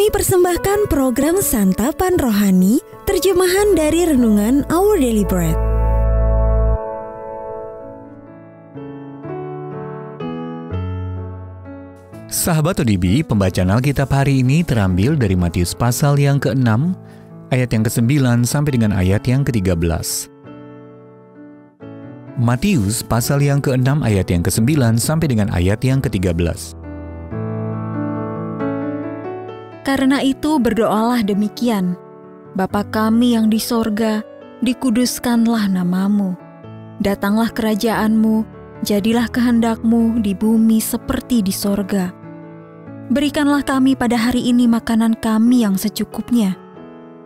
Kami persembahkan program Santapan Rohani, terjemahan dari Renungan Our Daily Bread. Sahabat ODB, pembacaan Alkitab hari ini terambil dari Matius pasal yang ke-6, ayat yang ke-9 sampai dengan ayat yang ke-13. Matius pasal yang ke-6 ayat yang ke-9 sampai dengan ayat yang ke-13. Karena itu berdoalah demikian, Bapa kami yang di sorga, dikuduskanlah namamu. Datanglah kerajaanmu, jadilah kehendakmu di bumi seperti di sorga. Berikanlah kami pada hari ini makanan kami yang secukupnya,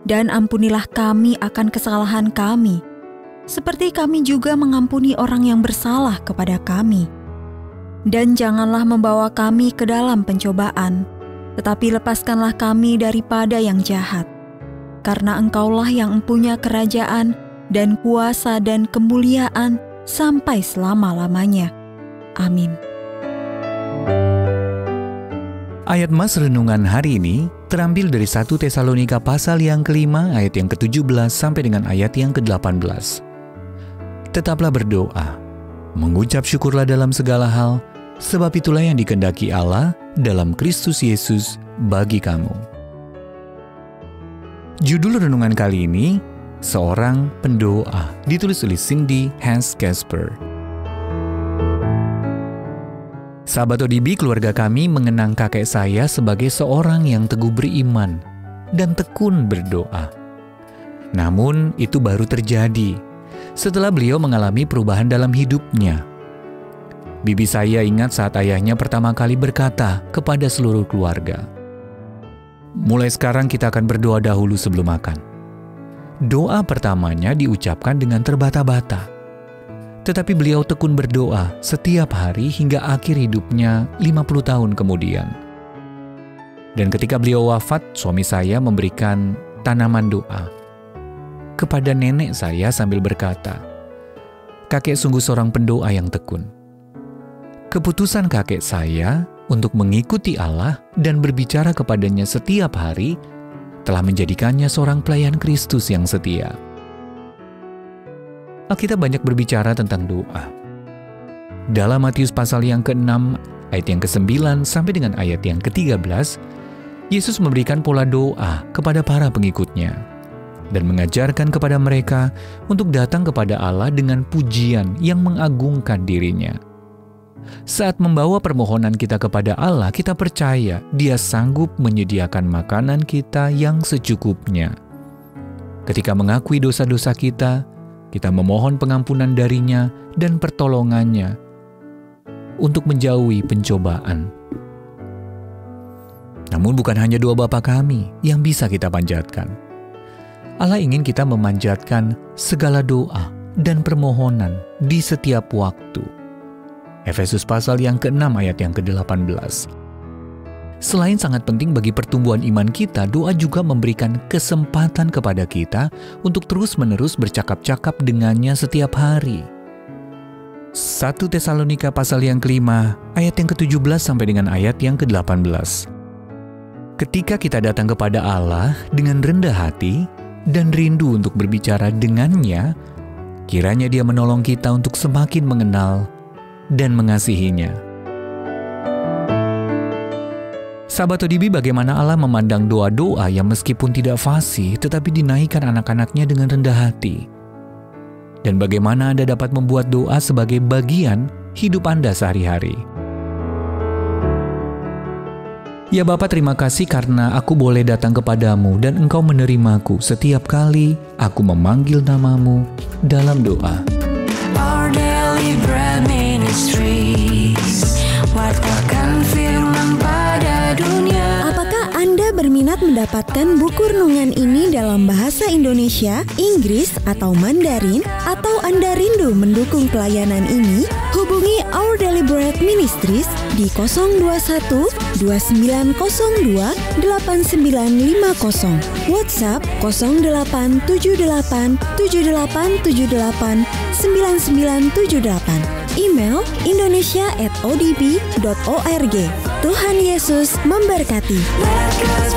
dan ampunilah kami akan kesalahan kami, seperti kami juga mengampuni orang yang bersalah kepada kami. Dan janganlah membawa kami ke dalam pencobaan, tetapi lepaskanlah kami daripada yang jahat. Karena Engkaulah yang mempunyai kerajaan dan kuasa dan kemuliaan sampai selama-lamanya. Amin. Ayat Mas renungan hari ini terambil dari 1 Tesalonika pasal yang ke-5 ayat yang ke-17 sampai dengan ayat yang ke-18. Tetaplah berdoa, mengucap syukurlah dalam segala hal, sebab itulah yang dikehendaki Allah dalam Kristus Yesus bagi kamu. Judul renungan kali ini, Seorang Pendoa, ditulis oleh Cindy Hans Casper. Sahabat ODB, keluarga kami mengenang kakek saya sebagai seorang yang teguh beriman dan tekun berdoa. Namun itu baru terjadi setelah beliau mengalami perubahan dalam hidupnya. Bibi saya ingat saat ayahnya pertama kali berkata kepada seluruh keluarga, "Mulai sekarang kita akan berdoa dahulu sebelum makan." Doa pertamanya diucapkan dengan terbata-bata. Tetapi beliau tekun berdoa setiap hari hingga akhir hidupnya 50 tahun kemudian. Dan ketika beliau wafat, suami saya memberikan tanaman doa kepada nenek saya sambil berkata, "Kakek sungguh seorang pendoa yang tekun." Keputusan kakek saya untuk mengikuti Allah dan berbicara kepadanya setiap hari telah menjadikannya seorang pelayan Kristus yang setia. Alkitab banyak berbicara tentang doa. Dalam Matius pasal yang ke-6, ayat yang ke-9 sampai dengan ayat yang ke-13, Yesus memberikan pola doa kepada para pengikutnya dan mengajarkan kepada mereka untuk datang kepada Allah dengan pujian yang mengagungkan dirinya. Saat membawa permohonan kita kepada Allah, kita percaya Dia sanggup menyediakan makanan kita yang secukupnya. Ketika mengakui dosa-dosa kita memohon pengampunan darinya dan pertolongannya untuk menjauhi pencobaan. Namun bukan hanya doa Bapa kami yang bisa kita panjatkan. Allah ingin kita memanjatkan segala doa dan permohonan di setiap waktu. Efesus pasal yang ke-6 ayat yang ke-18. Selain sangat penting bagi pertumbuhan iman kita, doa juga memberikan kesempatan kepada kita untuk terus-menerus bercakap-cakap dengannya setiap hari. 1 Tesalonika pasal yang ke-5 ayat yang ke-17 sampai dengan ayat yang ke-18. Ketika kita datang kepada Allah dengan rendah hati dan rindu untuk berbicara dengannya, kiranya Dia menolong kita untuk semakin mengenal dan mengasihinya. Sahabat ODB, bagaimana Allah memandang doa-doa yang meskipun tidak fasih tetapi dinaikkan anak-anaknya dengan rendah hati? Dan bagaimana Anda dapat membuat doa sebagai bagian hidup Anda sehari-hari? Ya Bapa, terima kasih karena aku boleh datang kepadamu dan Engkau menerimaku setiap kali aku memanggil namamu dalam doa. Our Daily Bread Ministries, wartakan firman pada dunia. Apakah Anda berminat mendapatkan buku renungan ini dalam bahasa Indonesia, Inggris, atau Mandarin? Atau Anda rindu mendukung pelayanan ini? Hubungi Our Daily Bread Ministries di 021 2902 8950, WhatsApp 0878 7878 9978, email indonesia@odb.org. Tuhan Yesus memberkati. Let God's